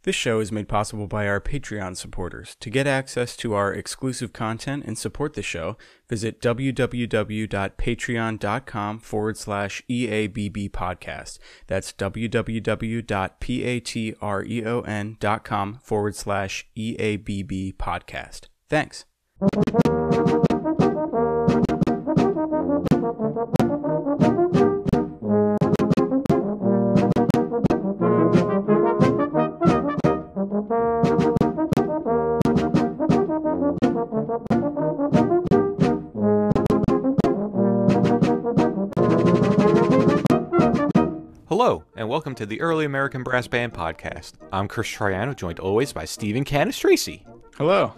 This show is made possible by our Patreon supporters. To get access to our exclusive content and support the show, visit www.patreon.com/EABB podcast. That's www.patreon.com/EABB podcast. Thanks. Hello, and welcome to the Early American Brass Band Podcast. I'm Chris Triano, joined always by Stephen Canistraci. Hello.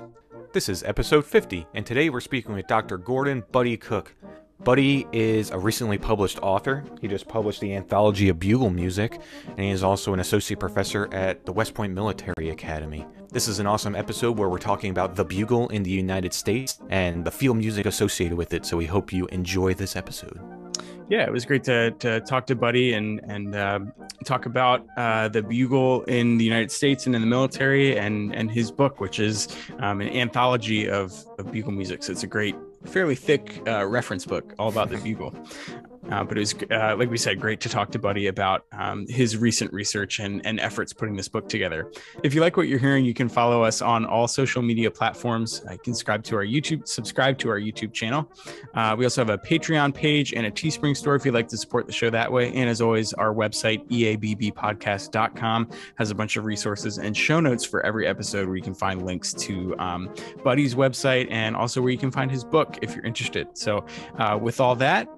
This is episode 50, and today we're speaking with Dr. Gordon Buddy Cooke. Buddy is a recently published author. He just published the Anthology of Bugle music, and he is also an associate professor at the West Point Military Academy. This is an awesome episode where we're talking about the bugle in the United States and the field music associated with it, so we hope you enjoy this episode. Yeah, it was great to talk to Buddy and talk about the bugle in the United States and in the military and his book, which is an anthology of bugle music. So it's a great, fairly thick reference book all about the bugle. But it was, like we said, great to talk to Buddy about his recent research and efforts putting this book together. If you like what you're hearing, you can follow us on all social media platforms. You can subscribe to our YouTube channel. We also have a Patreon page and a Teespring store if you'd like to support the show that way. And as always, our website, EABBpodcast.com, has a bunch of resources and show notes for every episode where you can find links to Buddy's website and also where you can find his book if you're interested. So with all that,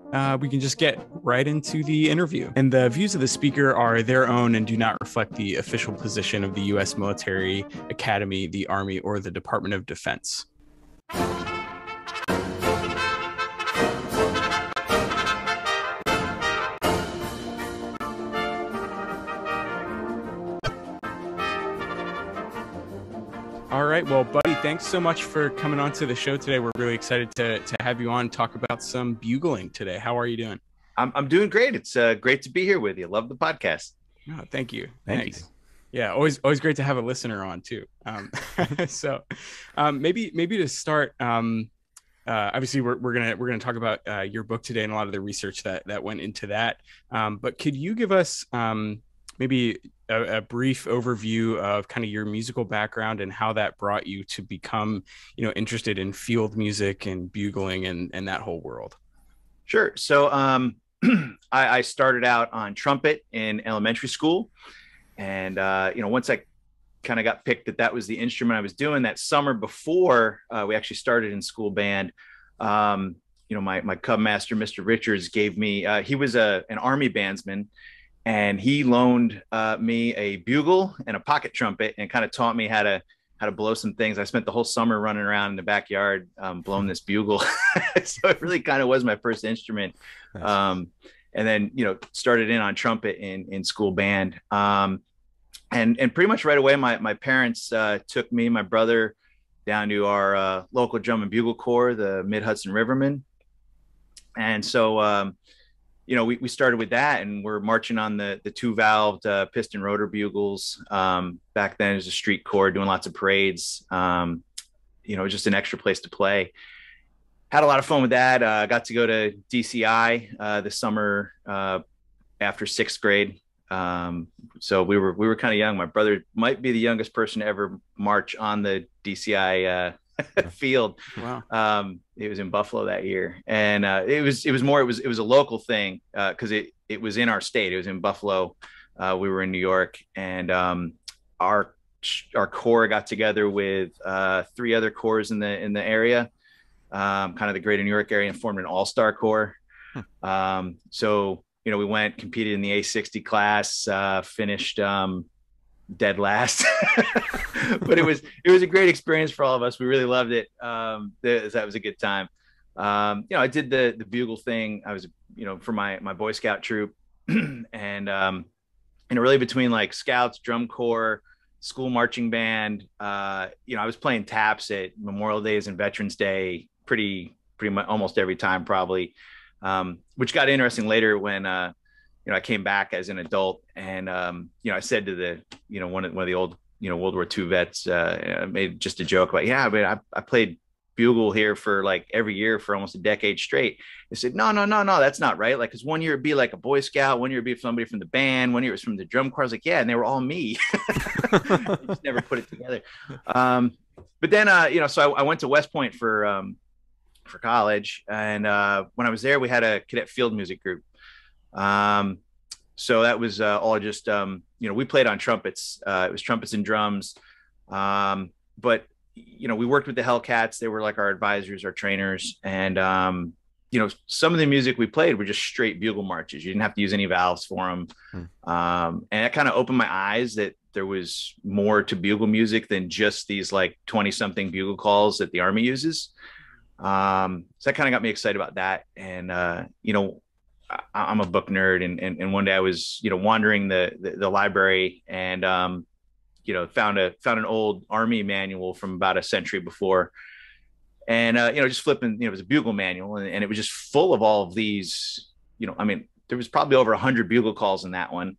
we can just get right into the interview. And the views of the speaker are their own and do not reflect the official position of the U.S. Military Academy, the Army, or the Department of Defense. All right. Well, Buddy, thanks so much for coming on to the show today. We're really excited to have you on and talk about some bugling today. How are you doing? I'm doing great. It's great to be here with you. Love the podcast. Oh, thank you. Thanks. You. Yeah, always great to have a listener on too. So maybe to start, obviously we're gonna talk about your book today and a lot of the research that went into that. But could you give us maybe a brief overview of kind of your musical background and how that brought you to become, interested in field music and bugling and that whole world? Sure. So I started out on trumpet in elementary school. And, once I kind of got picked that was the instrument I was doing that summer before we actually started in school band, my cub master, Mr. Richards, gave me, he was an Army bandsman, and he loaned me a bugle and a pocket trumpet and kind of taught me how to blow some things. I spent the whole summer running around in the backyard blowing this bugle. So it really kind of was my first instrument. Nice. And then, started in on trumpet in school band. And pretty much right away, my parents took me and my brother down to our local drum and bugle corps, the Mid-Hudson Rivermen. And so, we started with that, and we're marching on the two-valved piston rotor bugles. Back then, as a street corps, doing lots of parades. Just an extra place to play. Had a lot of fun with that. Got to go to DCI this summer after sixth grade. So we were kind of young. My brother might be the youngest person to ever march on the DCI field. Wow. It was in Buffalo that year, and it was a local thing because it was in our state. It was in Buffalo. We were in New York, and our corps got together with three other corps in the area, kind of the greater New York area, and formed an all-star corps. So we went, competed in the A60 class, finished dead last. But it was a great experience for all of us. We really loved it. That was a good time. I did the bugle thing. I was for my Boy Scout troop, and really between like scouts, drum corps, school marching band, I was playing taps at Memorial Days and Veterans Day pretty much almost every time, probably, which got interesting later when I came back as an adult, and I said to the one of the old World War II vets made just a joke about, yeah, but I played bugle here for like every year for almost a decade straight. They said, no, that's not right. Like, because one year it'd be like a Boy Scout, one year it'd be somebody from the band, one year it was from the drum corps. I was like, yeah, and they were all me. I just never put it together. But then, so I went to West Point for college, and when I was there, we had a cadet field music group. So that was all just, we played on trumpets. It was trumpets and drums. But we worked with the Hellcats. They were like our advisors, our trainers. And, some of the music we played were just straight bugle marches. You didn't have to use any valves for them. And that kind of opened my eyes that there was more to bugle music than just these like 20 something bugle calls that the Army uses. So that kind of got me excited about that. And, I'm a book nerd, and one day I was, wandering the library and, found an old Army manual from about a century before, and just flipping, it was a bugle manual, and it was just full of all of these, there was probably over 100 bugle calls in that one.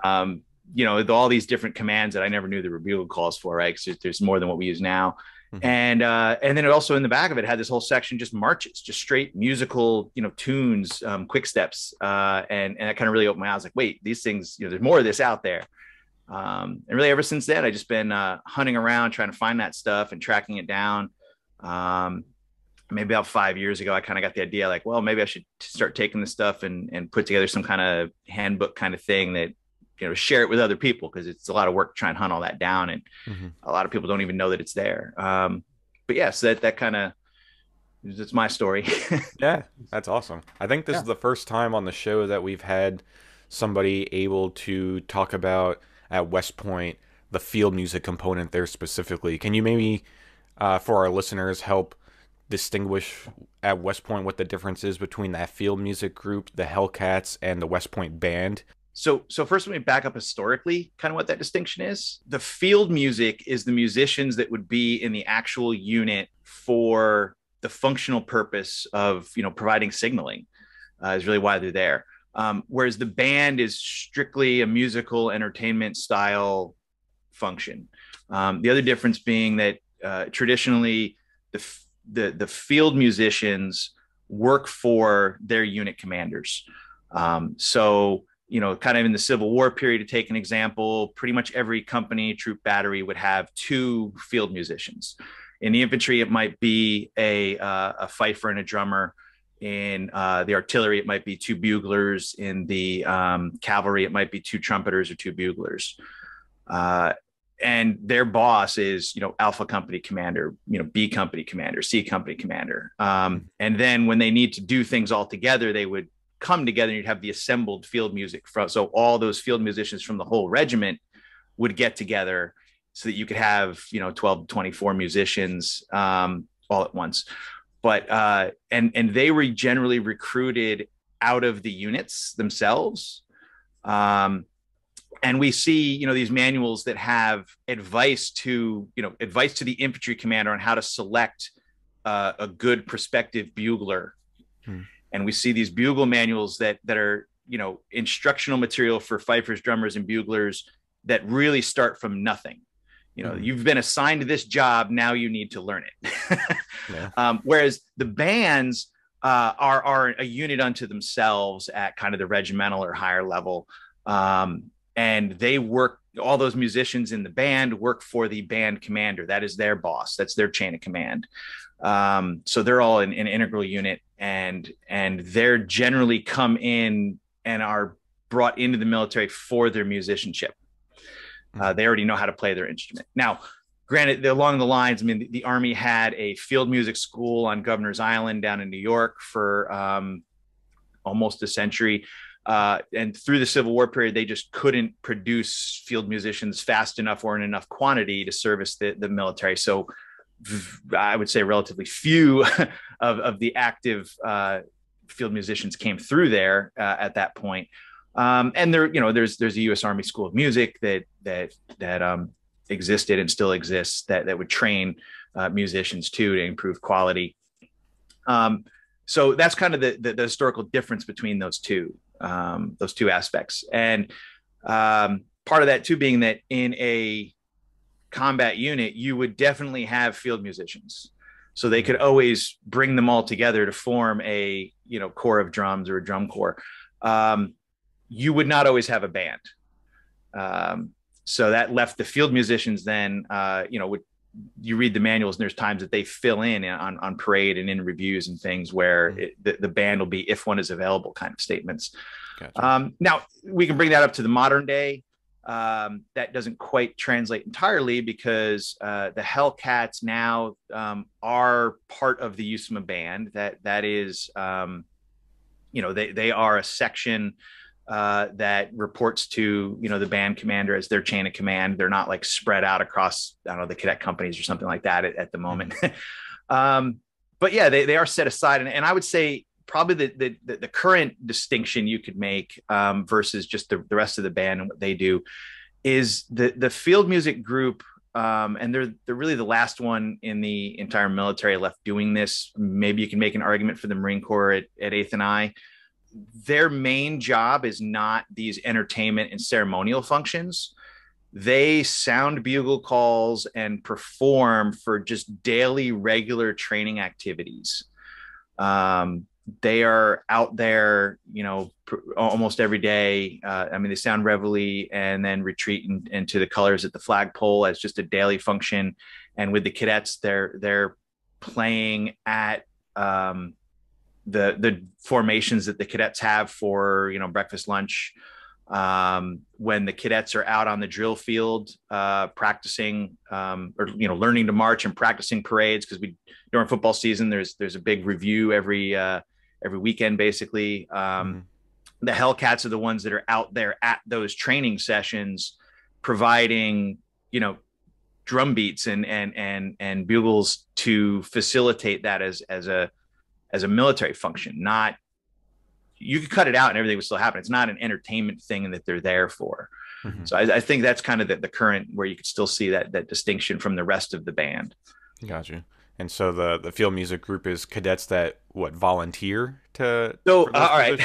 All these different commands that I never knew there were bugle calls for, right? Because there's more than what we use now. And then it also, in the back of it, had this whole section, just marches, just straight musical, tunes, quick steps. And that kind of really opened my eyes, like, wait, these things, there's more of this out there. And really ever since then, I just been hunting around, trying to find that stuff and tracking it down. Maybe about 5 years ago, I kind of got the idea, like, well, maybe I should start taking this stuff and put together some kind of handbook kind of thing that, share it with other people, because it's a lot of work to try and hunt all that down, and a lot of people don't even know that it's there. But yeah, so that kind of, it's my story. Yeah, that's awesome. I think this is the first time on the show that we've had somebody able to talk about at West Point the field music component there specifically. Can you maybe, for our listeners, help distinguish at West Point what the difference is between that field music group, the Hellcats, and the West Point Band? So first, let me back up historically, kind of what that distinction is. The field music is the musicians that would be in the actual unit for the functional purpose of, providing signaling, is really why they're there. Whereas the band is strictly a musical entertainment style function. The other difference being that traditionally the field musicians work for their unit commanders. So kind of in the Civil War period, to take an example, pretty much every company, troop, battery would have 2 field musicians. In the infantry, it might be a fifer and a drummer. In the artillery, it might be 2 buglers. In the cavalry, it might be 2 trumpeters or 2 buglers. And their boss is, Alpha company commander, B company commander, C company commander. And then when they need to do things all together, they would come together, and you'd have the assembled field music so all those field musicians from the whole regiment would get together, so that you could have 12 to 24 musicians all at once. But and they were generally recruited out of the units themselves. And we see these manuals that have advice to the infantry commander on how to select a good prospective bugler. And we see these bugle manuals that are, instructional material for fifers, drummers, and buglers that really start from nothing. You've been assigned to this job. Now you need to learn it. Whereas the bands are a unit unto themselves at kind of the regimental or higher level. And they work, all those musicians in the band work for the band commander. That is their boss. That's their chain of command. So they're all an integral unit, and they're generally come in and are brought into the military for their musicianship. They already know how to play their instrument. Now, granted, along the lines, the Army had a field music school on Governor's Island down in New York for almost a century. And through the Civil War period, they just couldn't produce field musicians fast enough or in enough quantity to service the military. So I would say relatively few of the active field musicians came through there at that point. And there's a U.S. Army School of Music that existed and still exists that would train musicians too, to improve quality. So that's kind of the historical difference between those two aspects. And part of that too being that in a combat unit, you would definitely have field musicians. So they could always bring them all together to form a, corps of drums or a drum corps. You would not always have a band. So that left the field musicians then, you read the manuals and there's times that they fill in on parade and in reviews and things where the band will be, if one is available, kind of statements. Gotcha. Now we can bring that up to the modern day. That doesn't quite translate entirely because the Hellcats now are part of the USMA band. That is, they are a section that reports to the band commander as their chain of command. They're not like spread out across, I don't know, the cadet companies or something like that at the moment. But yeah, they are set aside, and I would say probably the current distinction you could make versus just the rest of the band and what they do is the field music group. And they're really the last one in the entire military left doing this. Maybe you can make an argument for the Marine Corps at 8th and I. Their main job is not these entertainment and ceremonial functions. They sound bugle calls and perform for just daily, regular training activities. They are out there, almost every day. They sound reveille and then retreat into the colors at the flagpole as just a daily function. And with the cadets, they're playing at the formations that the cadets have for, breakfast, lunch. When the cadets are out on the drill field, practicing, or, learning to march and practicing parades. Cause during football season, there's a big review every weekend, basically. The Hellcats are the ones that are out there at those training sessions, providing, drum beats and bugles to facilitate that as a military function. Not, you could cut it out and everything would still happen. It's not an entertainment thing that they're there for. So I think that's kind of the current where you could still see that distinction from the rest of the band. Gotcha. And so the field music group is cadets that volunteer to. So all right.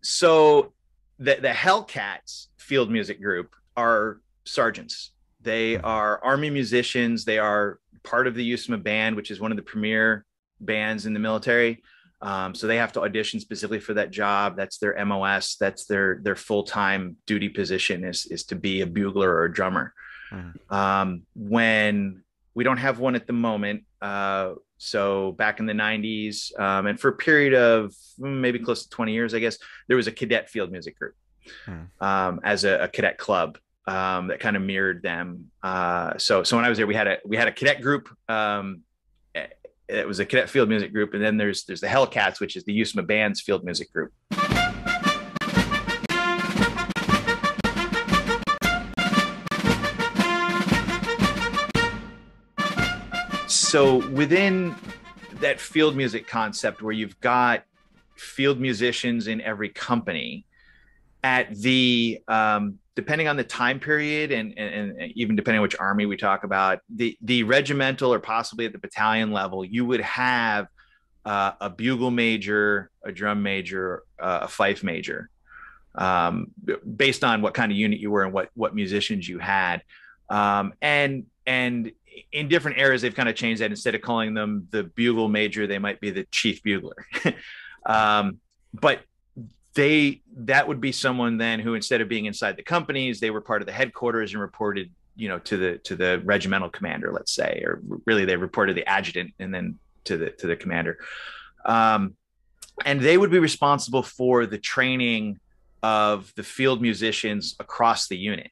So the Hellcats field music group are sergeants. They are Army musicians. They are part of the USMA band, which is one of the premier bands in the military. So they have to audition specifically for that job. That's their MOS. That's their full-time duty position is to be a bugler or a drummer. When we don't have one at the moment. So back in the 90s, and for a period of maybe close to 20 years, I guess, there was a cadet field music group as a cadet club that kind of mirrored them. So when I was there, we had a cadet group. It was a cadet field music group, and then there's the Hellcats, which is the USMA band's field music group. So within that field music concept, where you've got field musicians in every company, at the depending on the time period and even depending on which army we talk about, the regimental or possibly at the battalion level, you would have a bugle major, a drum major, a fife major, based on what kind of unit you were and what musicians you had. And in different eras, they've kind of changed that. Instead of calling them the bugle major, they might be the chief bugler. But that would be someone then who, instead of being inside the companies, they were part of the headquarters and reported, to the regimental commander, let's say, or really they reported the adjutant and then to the commander. And they would be responsible for the training of the field musicians across the unit.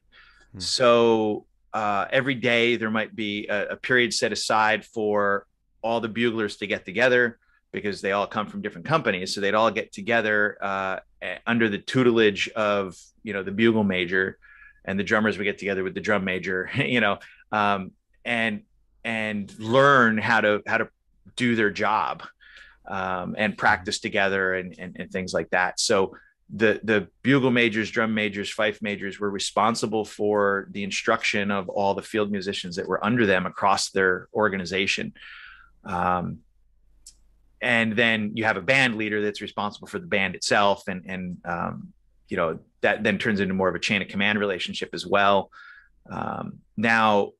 So every day there might be a period set aside for all the buglers to get together, because they all come from different companies. So they'd all get together under the tutelage of, the bugle major, and the drummers would get together with the drum major, and learn how to do their job, and practice together and things like that. So the bugle majors, drum majors, fife majors were responsible for the instruction of all the field musicians that were under them across their organization. And then you have a band leader that's responsible for the band itself. And that then turns into more of a chain of command relationship as well. Now,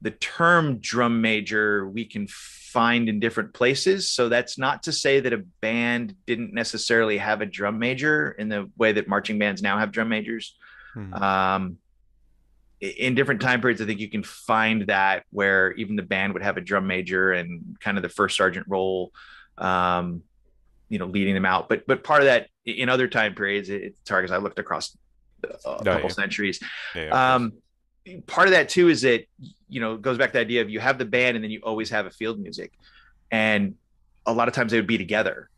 the term drum major we can find in different places. So that's not to say that a band didn't necessarily have a drum major in the way that marching bands now have drum majors. In different time periods, I think you can find that where even the band would have a drum major and kind of the first sergeant role, leading them out. But part of that in other time periods, it's hard because I looked across a couple centuries. Part of that too is that, it goes back to the idea of you have the band and then you always have a field music, and a lot of times they would be together.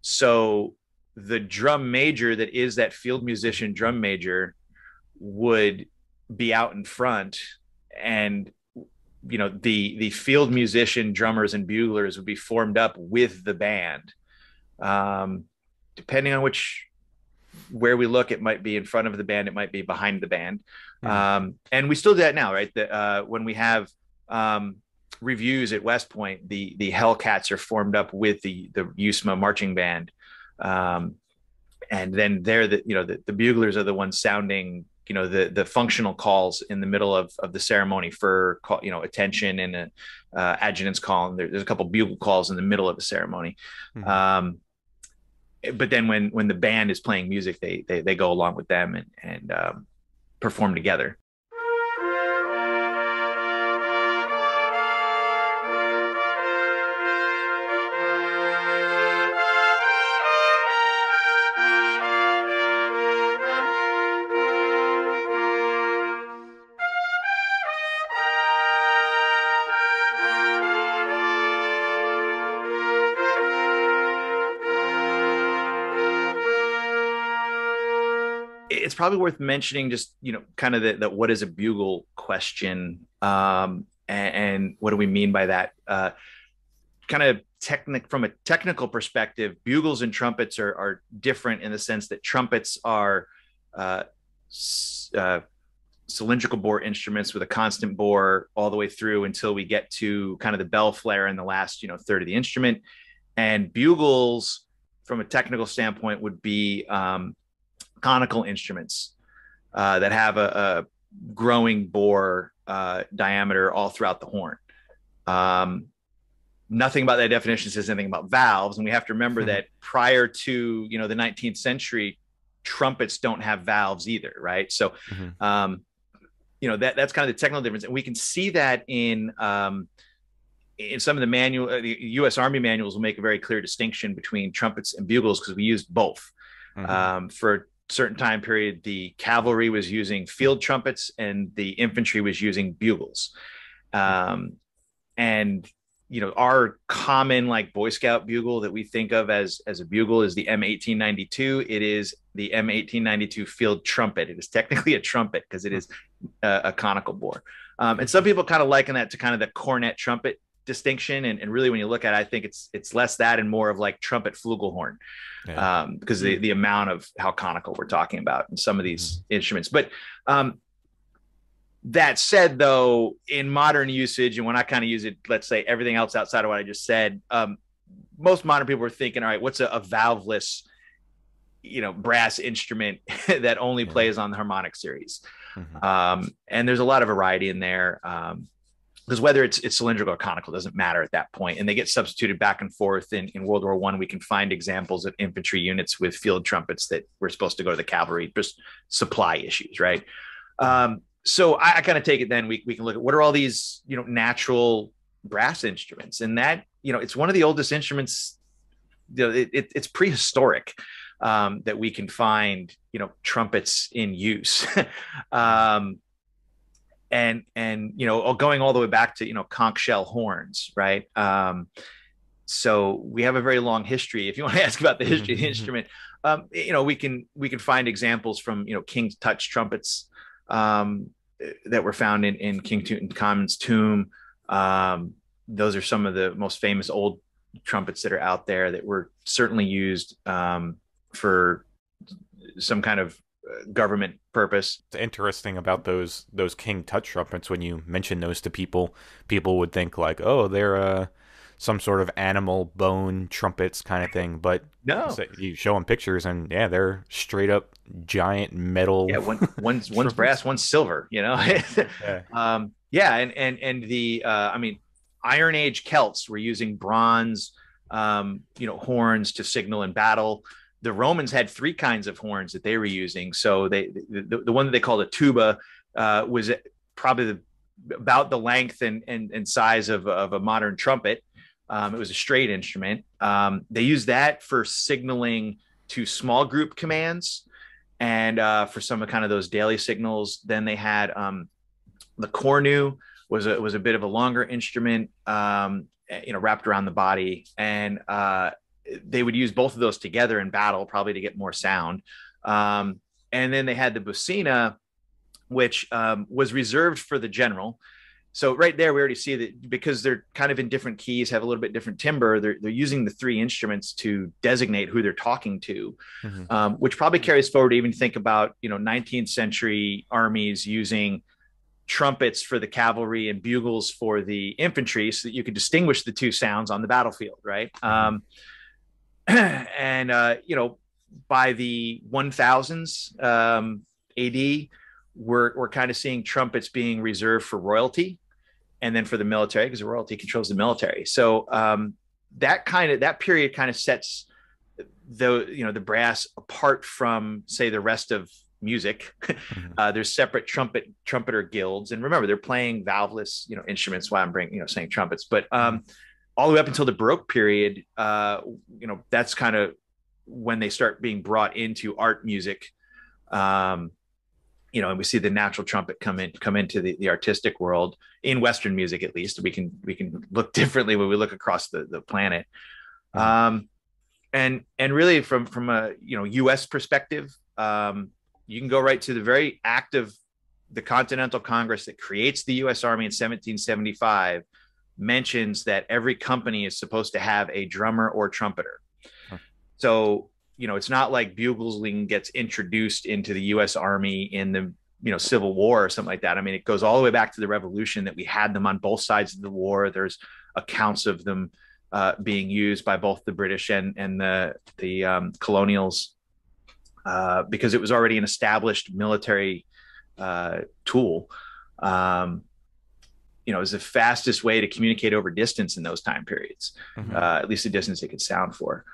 So the drum major that is that field musician drum major would be out in front, and the field musician drummers and buglers would be formed up with the band. Depending on where we look, it might be in front of the band, it might be behind the band. And we still do that now, right? When we have reviews at West Point, the Hellcats are formed up with the USMA marching band, and then they're the buglers are the ones sounding the functional calls in the middle of the ceremony for attention, and a adjutant's call, and there's a couple bugle calls in the middle of the ceremony. But then when the band is playing music, they go along with them and perform together. It's probably worth mentioning just, kind of the what is a bugle question, and what do we mean by that? Kind of from a technical perspective, bugles and trumpets are different in the sense that trumpets are cylindrical bore instruments with a constant bore all the way through until we get to kind of the bell flare in the last, third of the instrument. And bugles, from a technical standpoint, would be conical instruments that have a growing bore diameter all throughout the horn. Nothing about that definition says anything about valves, and we have to remember that prior to the 19th century, trumpets don't have valves either, right? So that's kind of the technical difference, and we can see that in some of the the U.S. Army manuals will make a very clear distinction between trumpets and bugles, because we used both. For certain time period, the cavalry was using field trumpets and the infantry was using bugles. And our common Boy Scout bugle that we think of as a bugle is the M1892. It is the M1892 field trumpet. It is technically a trumpet because it is a conical bore. And some people kind of liken that to kind of the cornet trumpet distinction, and really when you look at it, I think it's less that and more of trumpet flugelhorn, because the amount of how conical we're talking about in some of these instruments. But that said, though, in modern usage, and when I kind of use it, let's say everything else outside of what I just said, most modern people are thinking, all right, what's a valveless brass instrument that only plays on the harmonic series? And there's a lot of variety in there, because whether it's cylindrical or conical doesn't matter at that point, and they get substituted back and forth. In World War I, we can find examples of infantry units with field trumpets that were supposed to go to the cavalry, just supply issues, right? So I kind of take it then we can look at what are all these natural brass instruments, and that it's one of the oldest instruments. It's prehistoric that we can find trumpets in use. And going all the way back to conch shell horns, right? So we have a very long history. If you want to ask about the history of the instrument, we can find examples from King's Touch trumpets that were found in King Tutankhamun's tomb. Those are some of the most famous old trumpets that are out there that were certainly used for some kind of government purpose. It's interesting about those King Tut trumpets. When you mention those to people would think oh, they're some sort of animal bone trumpets kind of thing, but no, you show them pictures and they're straight up giant metal. Yeah, one's brass, one's silver. You know. Yeah. Yeah, and the I mean, Iron Age Celts were using bronze, horns to signal in battle. The Romans had three kinds of horns that they were using. So the one that they called a tuba was probably about the length and size of a modern trumpet. It was a straight instrument. They used that for signaling to small group commands and for some of kind of those daily signals. Then they had the cornu was a bit of a longer instrument, wrapped around the body, and they would use both of those together in battle, probably to get more sound. And then they had the bucina, which was reserved for the general. So right there, we already see that because they're kind of in different keys, have a little bit different timbre, they're using the three instruments to designate who they're talking to, which probably carries forward to even think about, 19th century armies using trumpets for the cavalry and bugles for the infantry so that you could distinguish the two sounds on the battlefield, right? And by the 1000s AD, we're kind of seeing trumpets being reserved for royalty and then for the military, because the royalty controls the military. So that period kind of sets the brass apart from, say, the rest of music. There's separate trumpeter guilds, and remember, they're playing valveless instruments. Why I'm saying trumpets, but all the way up until the Baroque period, that's kind of when they start being brought into art music. And we see the natural trumpet come into the artistic world in Western music. At least we can look differently when we look across the planet. And really from a U.S. perspective, you can go right to the very act of the Continental Congress that creates the U.S. Army in 1775, mentions that every company is supposed to have a drummer or trumpeter. So it's not like bugling gets introduced into the U.S. Army in the Civil War or something like that. I mean, it goes all the way back to the Revolution that we had them on both sides of the war. There's accounts of them being used by both the British and the colonials because it was already an established military tool. It was the fastest way to communicate over distance in those time periods, at least the distance it could sound for.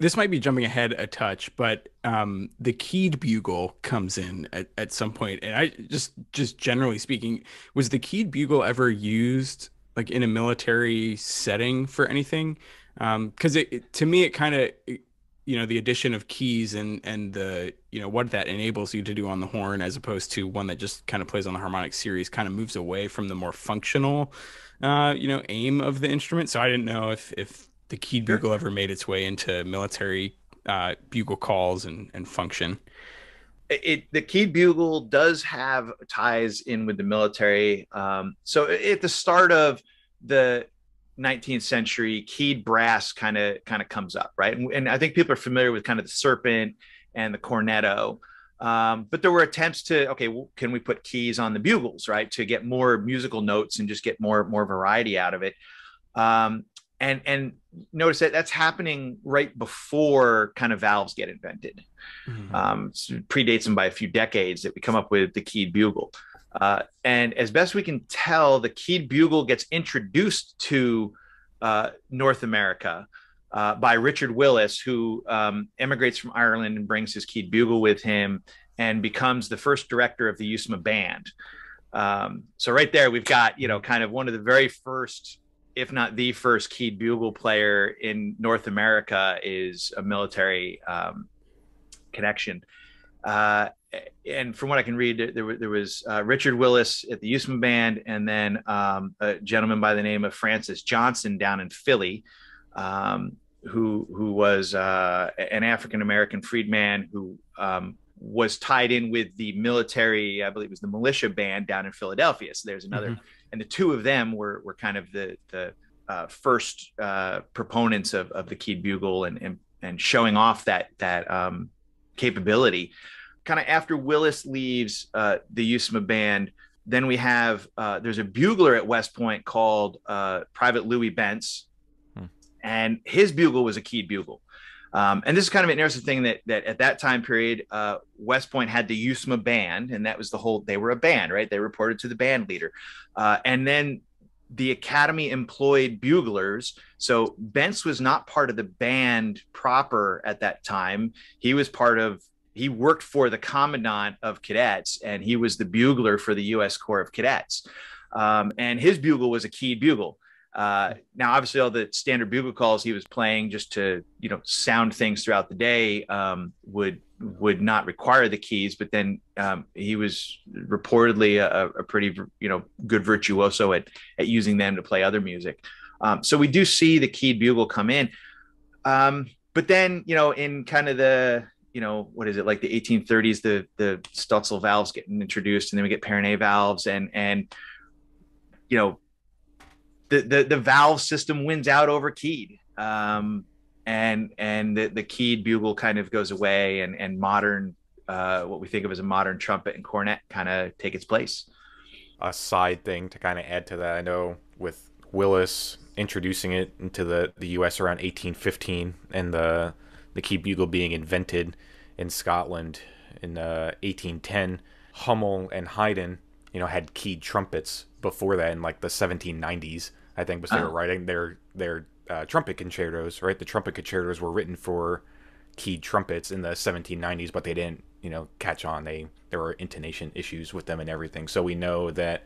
This might be jumping ahead a touch, but the keyed bugle comes in at some point. And I just generally speaking, was the keyed bugle ever used like in a military setting for anything? Because to me, it kind of, the addition of keys and the, what that enables you to do on the horn as opposed to one that just kind of plays on the harmonic series kind of moves away from the more functional, aim of the instrument. So I didn't know if the keyed bugle ever made its way into military bugle calls and function. The keyed bugle does have ties in with the military. So at the start of the 19th century, keyed brass kind of comes up, right? And I think people are familiar with kind of the serpent and the cornetto. But there were attempts to, can we put keys on the bugles, right, to get more musical notes and just get more variety out of it. And notice that that's happening right before kind of valves get invented. So it predates them by a few decades that we come up with the keyed bugle. And as best we can tell, the keyed bugle gets introduced to North America by Richard Willis, who emigrates from Ireland and brings his keyed bugle with him and becomes the first director of the USMA band. So right there, we've got, kind of one of the very first, if not the first, keyed bugle player in North America is a military connection. And from what I can read, there was Richard Willis at the USMA band, and then a gentleman by the name of Francis Johnson down in Philly, who was an African-American freedman who was tied in with the military, I believe it was the militia band down in Philadelphia. So there's another, and the two of them were kind of the first proponents of the keyed bugle and showing off that capability. Kind of after Willis leaves the USMA band, then we have there's a bugler at West Point called Private Louis Bentz, and his bugle was a keyed bugle. And this is kind of an interesting thing that at that time period, West Point had the USMA band, and that was they were a band, right? They reported to the band leader. And then the academy employed buglers. So Bentz was not part of the band proper at that time. He worked for the commandant of cadets, and he was the bugler for the U.S. Corps of Cadets. And his bugle was a keyed bugle. Now, obviously, all the standard bugle calls he was playing just to, sound things throughout the day would not require the keys. But then he was reportedly a pretty, good virtuoso at using them to play other music. So we do see the keyed bugle come in. But then, in kind of the, what is it, like the 1830s, the Stutzel valves getting introduced, and then we get Perronnet valves, and the valve system wins out over keyed, and the keyed bugle kind of goes away, and modern, what we think of as a modern trumpet and cornet kind of take its place. A side thing to kind of add to that, I know with Willis introducing it into the U.S. around 1815, and the keyed bugle being invented in Scotland in 1810, Hummel and Haydn, had keyed trumpets before that in like the 1790s. I think, because they were writing their trumpet concertos, right? The trumpet concertos were written for keyed trumpets in the 1790s, but they didn't, catch on. There were intonation issues with them and everything. So we know that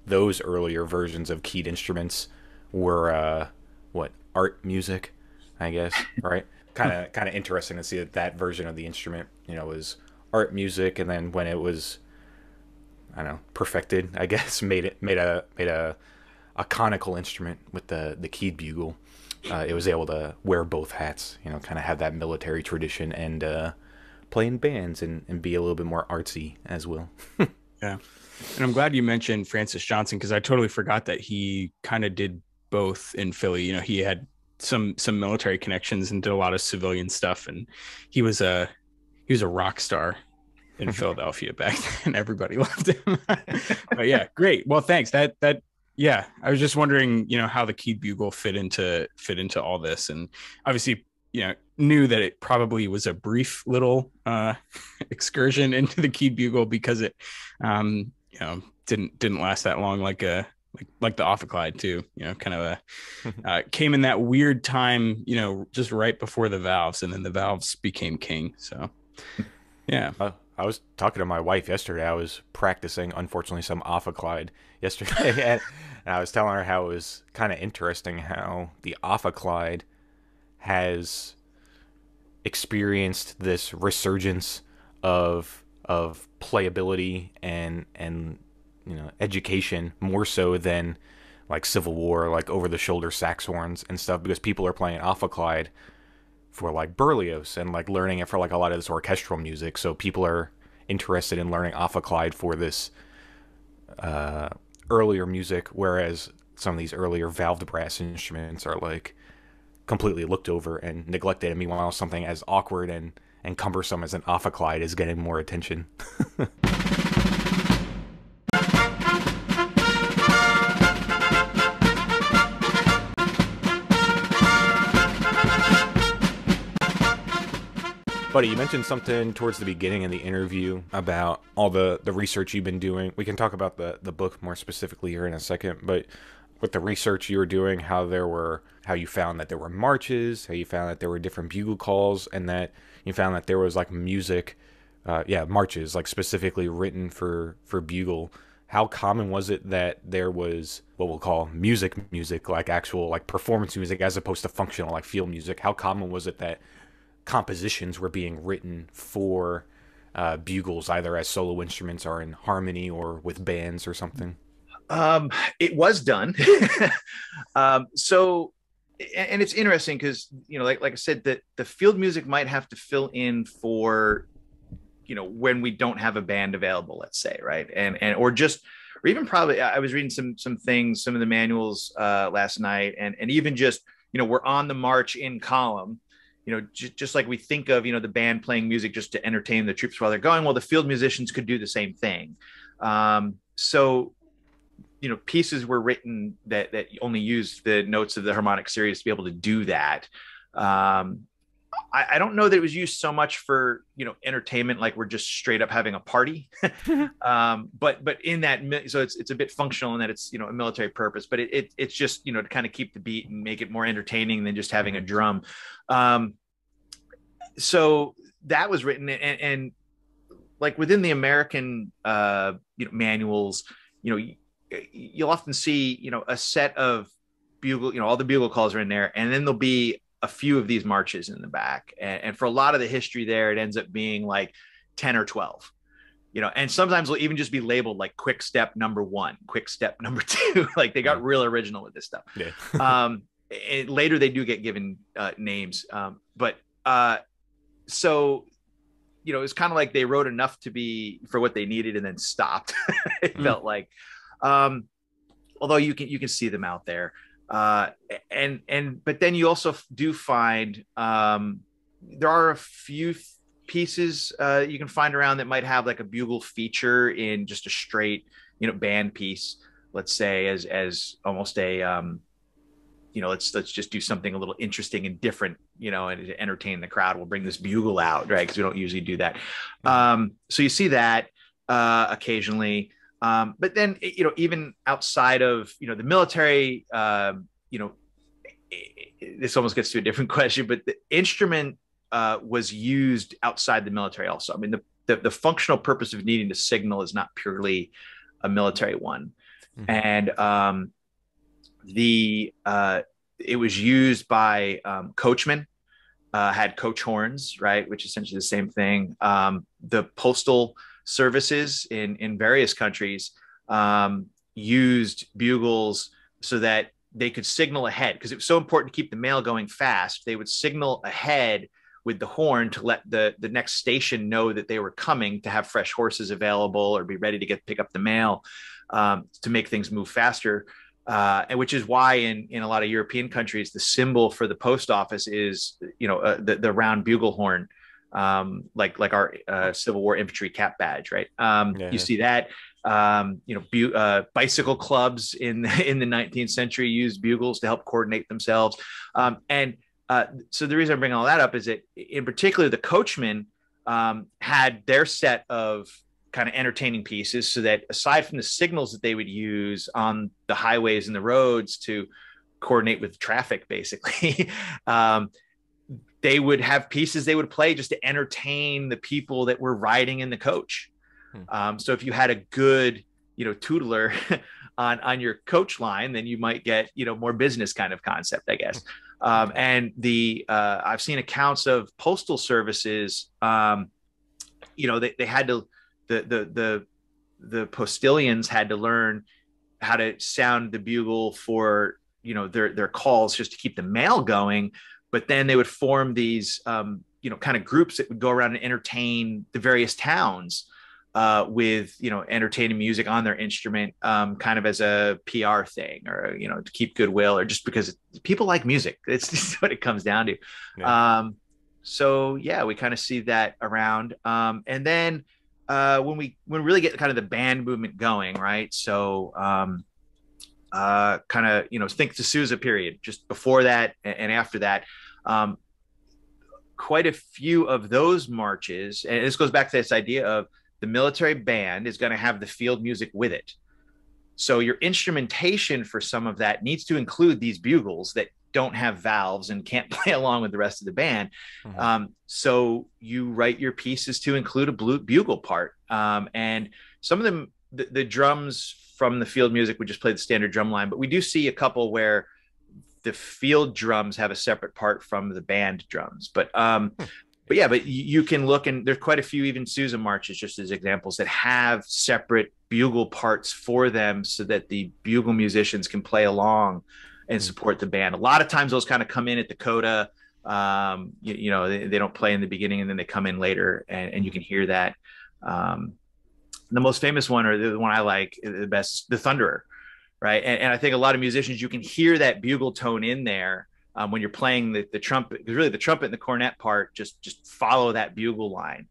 those earlier versions of keyed instruments were art music, I guess, right? kind of interesting to see that version of the instrument, was art music, and then when it was, I don't know, perfected, I guess, made a conical instrument with the keyed bugle. It was able to wear both hats, kind of have that military tradition and play in bands and be a little bit more artsy as well. Yeah. And I'm glad you mentioned Francis Johnson, because I totally forgot that he kind of did both in Philly. He had some military connections and did a lot of civilian stuff, and he was a rock star in Philadelphia back then. Everybody loved him. But yeah, great. Well, thanks. Yeah, I was just wondering, how the keyed bugle fit into all this, and obviously, knew that it probably was a brief little excursion into the keyed bugle, because it, didn't last that long, like the Ophiclyde too. Kind of came in that weird time, just right before the valves, and then the valves became king. So, yeah. I was talking to my wife yesterday. I was practicing, unfortunately, some Ophiclyde yesterday, and I was telling her how it was kind of interesting how the Ophiclyde has experienced this resurgence of playability and education, more so than like Civil War, like over the shoulder sax horns and stuff, because people are playing Ophiclyde for like Berlioz and like learning it for like a lot of this orchestral music. So people are interested in learning Ophiclyde for this earlier music, whereas some of these earlier valved brass instruments are like completely looked over and neglected. And meanwhile, something as awkward and cumbersome as an Ophiclyde is getting more attention. Buddy, you mentioned something towards the beginning of the interview about all the research you've been doing. We can talk about the book more specifically here in a second, but with the research you were doing, how you found that there were marches, how you found that there were different bugle calls, and that you found that there was like music, marches, like specifically written for bugle. How common was it that there was what we'll call music, like actual like performance music, as opposed to functional like field music? How common was it that compositions were being written for bugles, either as solo instruments or in harmony or with bands or something? It was done. So, and it's interesting because, like I said, that the field music might have to fill in for, when we don't have a band available, let's say, right. Or even probably, I was reading some things, some of the manuals last night, and even just, we're on the march in column. Just like we think of, the band playing music just to entertain the troops while they're going. Well, the field musicians could do the same thing. So, pieces were written that only used the notes of the harmonic series to be able to do that. I don't know that it was used so much for, entertainment, like we're just straight up having a party. But in that, so it's a bit functional in that it's, a military purpose, but it's just, to kind of keep the beat and make it more entertaining than just having a drum. So that was written, and like within the American, manuals, you'll often see, a set of bugle, all the bugle calls are in there, and then there'll be a few of these marches in the back. And for a lot of the history there, it ends up being like 10 or 12, and sometimes they'll even just be labeled like quick step number 1, quick step number 2. Like they got real original with this stuff. Yeah. Later they do get given names. So, it's kind of like they wrote enough to be for what they needed and then stopped. It felt like, although you can see them out there. But then you also do find there are a few pieces you can find around that might have like a bugle feature in just a straight, band piece, let's say, as almost a let's just do something a little interesting and different, and to entertain the crowd. We'll bring this bugle out, right? Because we don't usually do that. So you see that occasionally. But then, even outside of, the military, this almost gets to a different question, but the instrument was used outside the military also. I mean, the functional purpose of needing to signal is not purely a military one. And it was used by coachmen, had coach horns, right, which is essentially the same thing. The postal services in various countries used bugles so that they could signal ahead, because it was so important to keep the mail going fast. They would signal ahead with the horn to let the next station know that they were coming, to have fresh horses available or be ready to pick up the mail, to make things move faster. And which is why in a lot of European countries, the symbol for the post office is, the round bugle horn, like our Civil War infantry cap badge, right? You see that, bicycle clubs in the 19th century used bugles to help coordinate themselves. So the reason I bring all that up is that, in particular, the coachmen had their set of kind of entertaining pieces, so that aside from the signals that they would use on the highways and the roads to coordinate with traffic, basically, they would have pieces they would play just to entertain the people that were riding in the coach. So if you had a good, tootler on your coach line, then you might get, more business kind of concept, I guess. And I've seen accounts of postal services, they had to, the postilions had to learn how to sound the bugle for, their calls, just to keep the mail going. But then they would form these, kind of groups that would go around and entertain the various towns with, entertaining music on their instrument, kind of as a PR thing, or, to keep goodwill, or just because people like music. It's just what it comes down to. Yeah. So yeah, we kind of see that around. And then when we really get kind of the band movement going, right? So kind of, think the Sousa period, just before that and after that, quite a few of those marches, and this goes back to this idea of the military band is going to have the field music with it. So your instrumentation for some of that needs to include these bugles that don't have valves and can't play along with the rest of the band. So you write your pieces to include a bugle part. And some of them, the drums from the field music would just play the standard drum line, but we do see a couple where the field drums have a separate part from the band drums. But you can look, and there's quite a few even Sousa marches, just as examples, that have separate bugle parts for them, so that the bugle musicians can play along and support the band. A lot of times those kind of come in at the coda. They don't play in the beginning, and then they come in later, and you can hear that. The most famous one, or the one I like the best, the Thunderer, right? And I think a lot of musicians, you can hear that bugle tone in there when you're playing the trumpet, because really the trumpet and the cornet part just follow that bugle line.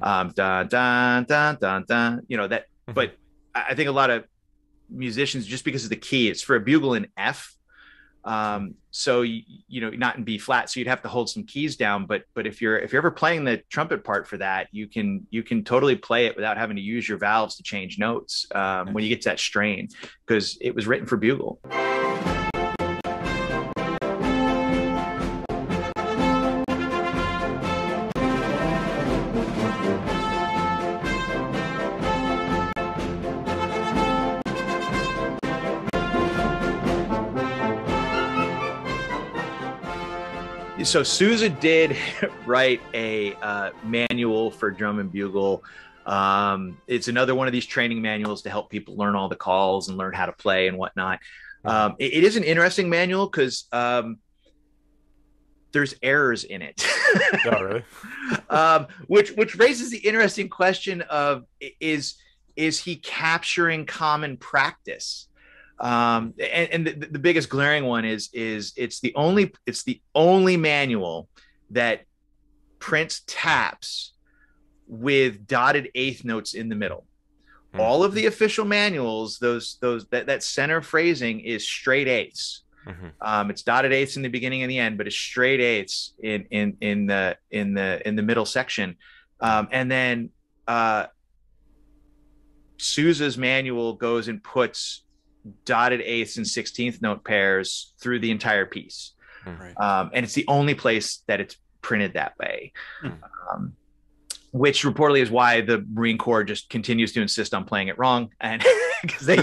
Dun, dun, dun, dun, dun, that. But I think a lot of musicians, just because of the key, it's for a bugle in F. So not in B flat, so you'd have to hold some keys down. But if you're ever playing the trumpet part for that, you can totally play it without having to use your valves to change notes when you get to that strain, because it was written for bugle. So Sousa did write a manual for drum and bugle. It's another one of these training manuals to help people learn all the calls and learn how to play and whatnot. It is an interesting manual because there's errors in it. Oh, really? Which raises the interesting question of is he capturing common practice? And the biggest glaring one is it's the only manual that prints taps with dotted eighth notes in the middle. All of the official manuals, that center phrasing is straight eighths. It's dotted eighths in the beginning and the end, but it's straight eighths in the middle section. And then Sousa's manual goes and puts dotted eighths and 16th note pairs through the entire piece. Right. And it's the only place that it's printed that way. Which reportedly is why the Marine Corps just continues to insist on playing it wrong, and because they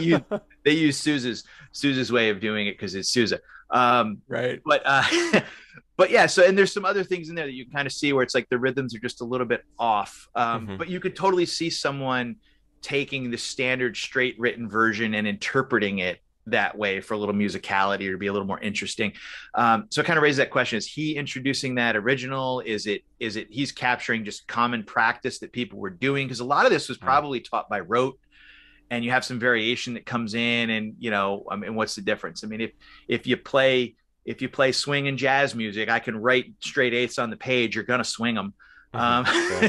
use Sousa's way of doing it because it's Sousa. Right. But yeah, so and there's some other things in there that you kind of see where it's like the rhythms are just a little bit off. But you could totally see someone taking the standard straight written version and interpreting it that way for a little musicality or to be a little more interesting. So it kind of raises that question: is he introducing that original? Is it he's capturing just common practice that people were doing? Because a lot of this was probably taught by rote, and you have some variation that comes in, and I mean, what's the difference? I mean, if you play swing and jazz music, I can write straight eighths on the page, you're gonna swing them.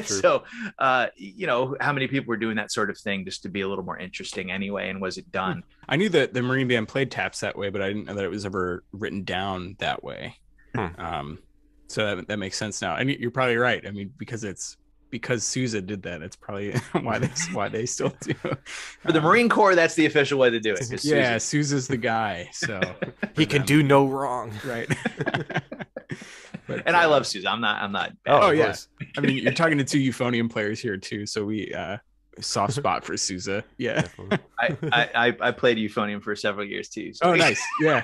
So how many people were doing that sort of thing just to be a little more interesting anyway, and was it done? I knew that the Marine Band played taps that way, but I didn't know that it was ever written down that way. So that makes sense now, and you're probably right. I mean, because Sousa did that, it's probably why they still do. For the Marine Corps, that's the official way to do it. Yeah, Sousa's the guy, so he can do no wrong, right? And I love Sousa. I'm not bad. Oh yeah. I mean, you're talking to two euphonium players here too, so we soft spot for Sousa. Yeah. I played euphonium for several years too. So. Oh, nice. Yeah.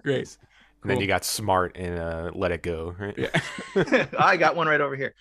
Great. Cool. And then you got smart and let it go, right? Yeah. I got one right over here.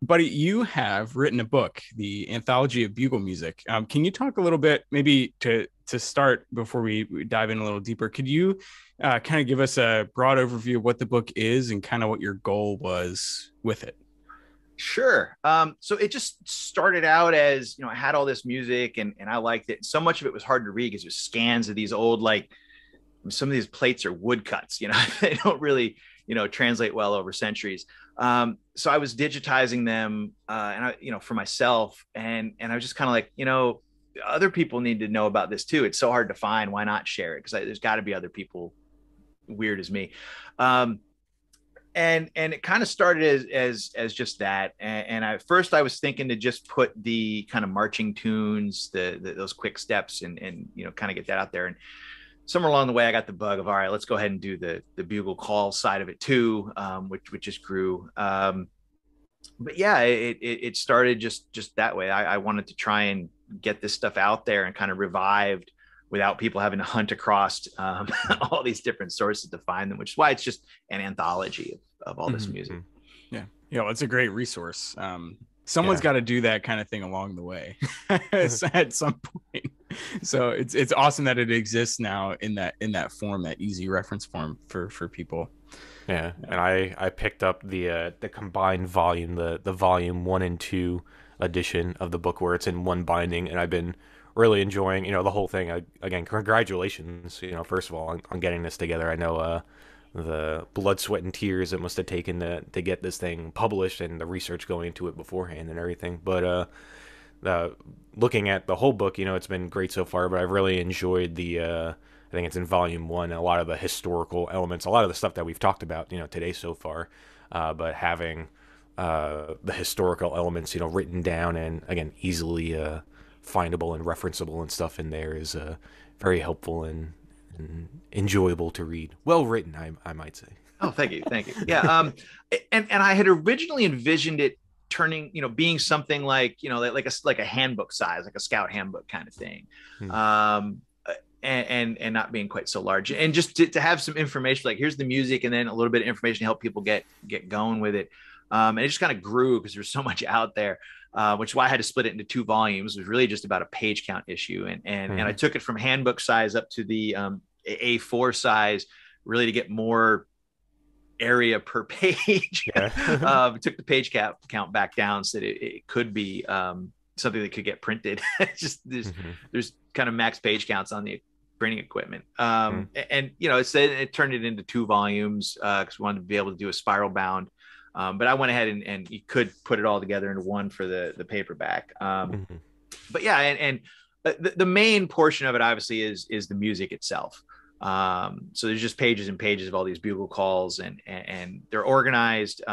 Buddy, you have written a book, the Anthology of Bugle Music. Can you talk a little bit, maybe to start before we dive in a little deeper? Could you kind of give us a broad overview of what the book is and kind of what your goal was with it? Sure. So it just started out as, I had all this music and I liked it. So much of it was hard to read because it was scans of these old, like some of these plates are woodcuts, they don't really, translate well over centuries. So I was digitizing them, and I, for myself, and I was just kind of like, other people need to know about this too. It's so hard to find. Why not share it? Because there's got to be other people weird as me. And it kind of started as just that. And at first I was thinking to just put the kind of marching tunes, those quick steps, and kind of get that out there. And somewhere along the way, I got the bug of, all right, let's go ahead and do the bugle call side of it too, which just grew. But yeah, it started just that way. I wanted to try and get this stuff out there and kind of revived without people having to hunt across all these different sources to find them, which is why it's just an anthology of all this music. Yeah. Well, it's a great resource. Someone's got to do that kind of thing along the way at some point. So it's awesome that it exists now in that form, that easy reference form for people. Yeah. And I picked up the combined volume, the volume 1 and 2 edition of the book, where it's in one binding, and I've been really enjoying, the whole thing. Again, congratulations, first of all, on getting this together. I know the blood, sweat, and tears it must have taken to get this thing published, and the research going into it beforehand and everything. But looking at the whole book, it's been great so far. But I've really enjoyed I think it's in volume 1, a lot of the historical elements, a lot of the stuff that we've talked about, today so far. But having the historical elements, written down and, again, easily findable and referenceable and stuff in there is very helpful and enjoyable to read. Well written, I might say. Oh, thank you. Yeah. And I had originally envisioned it turning, being something like, like a handbook size, like a scout handbook kind of thing. And not being quite so large, and just to have some information, like here's the music, and then a little bit of information to help people get going with it. And it just kind of grew because there's so much out there, which is why I had to split it into 2 volumes. It was really just about a page count issue. And I took it from handbook size up to the A4 size, really to get more area per page. Took the page count back down so that it could be something that could get printed. It's just there's kind of max page counts on the printing equipment. And it turned it into 2 volumes because we wanted to be able to do a spiral bound. But I went ahead and you could put it all together into one for the paperback. But yeah, and the main portion of it obviously is the music itself. So there's just pages and pages of all these bugle calls, and they're organized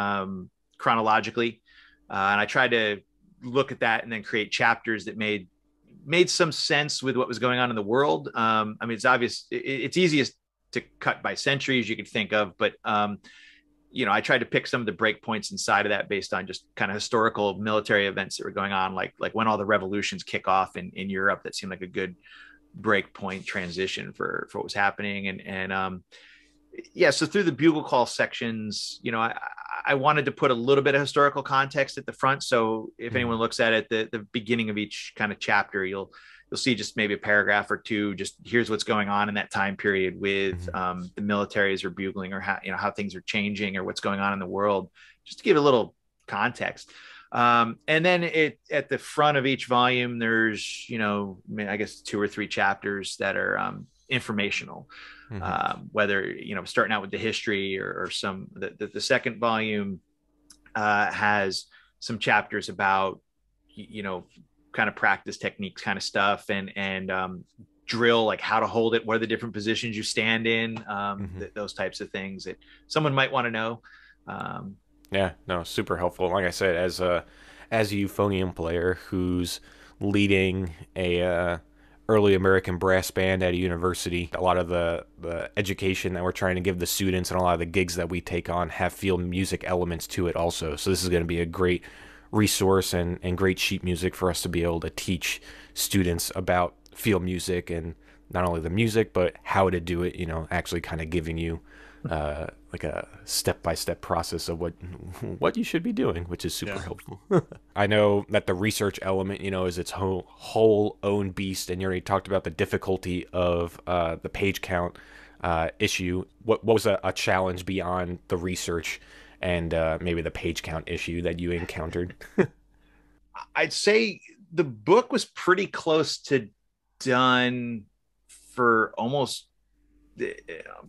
chronologically. And I tried to look at that and then create chapters that made some sense with what was going on in the world. I mean, it's obvious, it's easiest to cut by centuries you could think of, but I tried to pick some of the break points inside of that based on just kind of historical military events that were going on, like when all the revolutions kick off in Europe. That seemed like a good break point transition for what was happening. And so through the bugle call sections, I wanted to put a little bit of historical context at the front. So if anyone looks at it, the beginning of each kind of chapter, you'll see just maybe a paragraph or 2, just here's what's going on in that time period with the militaries or bugling, or how things are changing or what's going on in the world, just to give a little context. And then at the front of each volume, there's, I guess 2 or 3 chapters that are informational, whether, starting out with the history or some, the second volume has some chapters about, kind of practice techniques kind of stuff, and drill, like how to hold it, what are the different positions you stand in, those types of things that someone might want to know. Yeah, no, super helpful. Like I said, as a euphonium player who's leading a early American brass band at a university, a lot of the education that we're trying to give the students and a lot of the gigs that we take on have field music elements to it also. So this is going to be a great resource and great sheet music for us to be able to teach students about field music, and not only the music, but how to do it, actually kind of giving you like a step-by-step process of what you should be doing, which is super helpful. I know that the research element, is its whole own beast, and you already talked about the difficulty of the page count issue. What was a challenge beyond the research and maybe the page count issue that you encountered? I'd say the book was pretty close to done for almost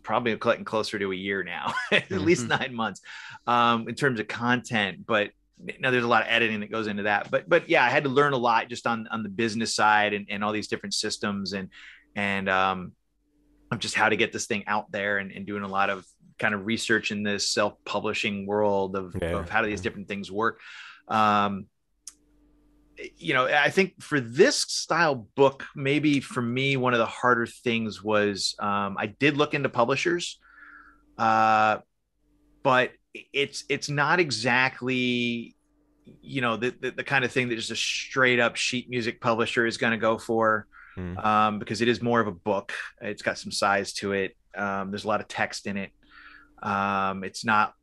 probably getting closer to a year now, at least 9 months in terms of content. But now there's a lot of editing that goes into that. But yeah, I had to learn a lot just on the business side and all these different systems and just how to get this thing out there, and doing a lot of kind of research in this self-publishing world of how do these different things work. I think for this style book, maybe for me, one of the harder things was I did look into publishers, but it's not exactly, the kind of thing that just a straight up sheet music publisher is going to go for. because it is more of a book. It's got some size to it. There's a lot of text in it. It's not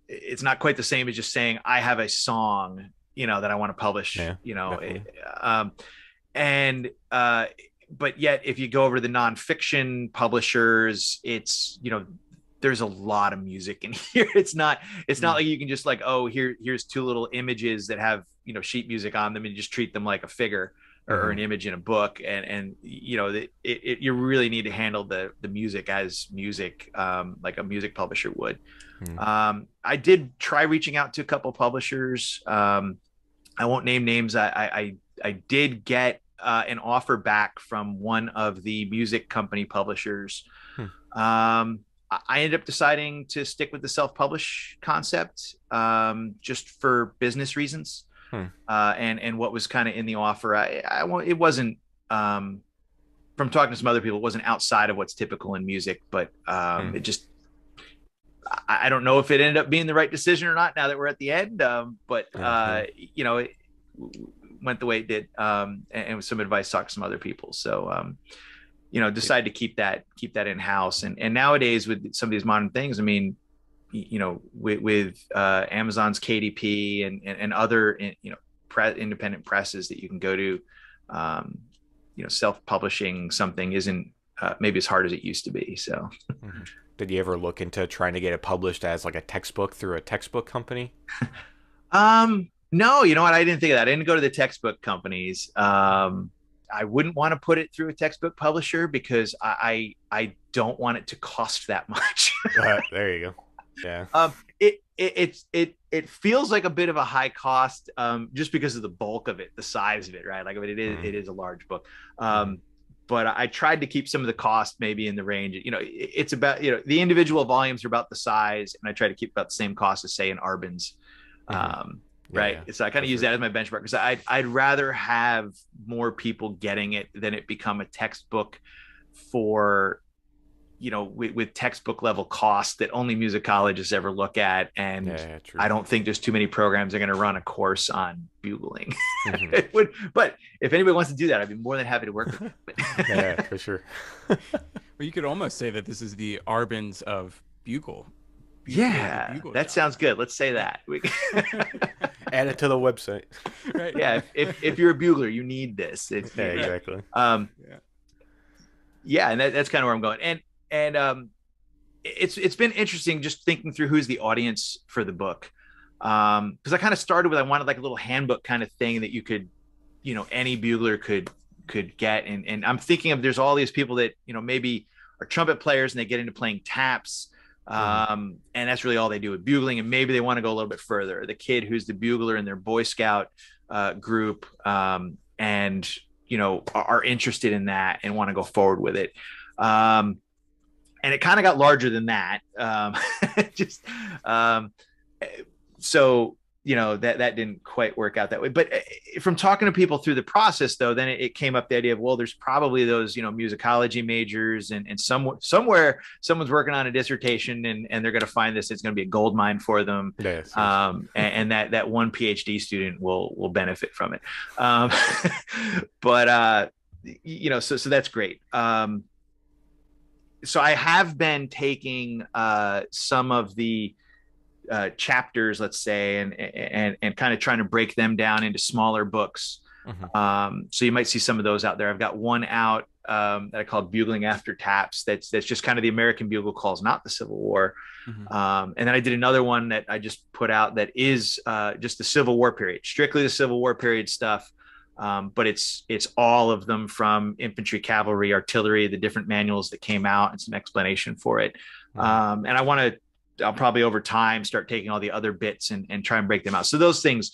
quite the same as just saying I have a song, that I want to publish, but yet if you go over to the nonfiction publishers, it's, there's a lot of music in here. It's not like you can just like, oh, here's two little images that have, sheet music on them and just treat them like a figure or an image in a book. And you really need to handle the music as music, like a music publisher would. I did try reaching out to a couple publishers. I won't name names. I did get an offer back from one of the music company publishers. I ended up deciding to stick with the self-publish concept, just for business reasons. And what was kind of in the offer, it wasn't, from talking to some other people, it wasn't outside of what's typical in music, but it just, I don't know if it ended up being the right decision or not now that we're at the end. But it went the way it did. And with some advice, talked to some other people. So, decide to keep that in house. And nowadays with some of these modern things, I mean, with Amazon's KDP and other, independent presses that you can go to, self-publishing something isn't maybe as hard as it used to be. So, did you ever look into trying to get it published as like a textbook through a textbook company? No, you know what? I didn't think of that. I didn't go to the textbook companies. I wouldn't want to put it through a textbook publisher because I don't want it to cost that much. There you go. Yeah. It feels like a bit of a high cost, just because of the bulk of it, the size of it, right? Like, I mean, it is a large book. But I tried to keep some of the cost maybe in the range. It's about, the individual volumes are about the size, and I try to keep about the same cost as, say, an Arbin's. Right. Yeah. So I kind of use that as my benchmark, because I'd rather have more people getting it than it become a textbook for, with textbook level costs that only musicologists ever look at. And I don't think there's too many programs that are going to run a course on bugling. It would, but if anybody wants to do that, I'd be more than happy to work with them. Yeah, for sure. Well, you could almost say that this is the Arbin's of bugle. Yeah, that sounds good. Let's say that. Add it to the website. Right. Yeah, if you're a bugler, you need this. Exactly. Yeah, and that's kind of where I'm going. And it's been interesting just thinking through who's the audience for the book. Because I kind of started with, I wanted like a little handbook kind of thing that you could, any bugler could get. And I'm thinking of, there's all these people that, maybe are trumpet players and they get into playing taps. And that's really all they do with bugling, and maybe they want to go a little bit further. The kid who's the bugler in their Boy Scout group, and are interested in that and want to go forward with it. And it kind of got larger than that. So that didn't quite work out that way. But from talking to people through the process, though, then it came up the idea of, well, there's probably those, musicology majors and somewhere someone's working on a dissertation and they're going to find this. It's going to be a gold mine for them. Yes. And that one PhD student will benefit from it. So that's great. So I have been taking some of the chapters, let's say, and kind of trying to break them down into smaller books. So you might see some of those out there. I've got one out that I called Bugling After Taps. That's just kind of the American bugle calls, not the Civil War. And then I did another one that I just put out that is just the Civil War period, strictly the Civil War period stuff. But it's all of them, from infantry, cavalry, artillery, the different manuals that came out, and some explanation for it. And I'll probably over time start taking all the other bits and try and break them out. So those things,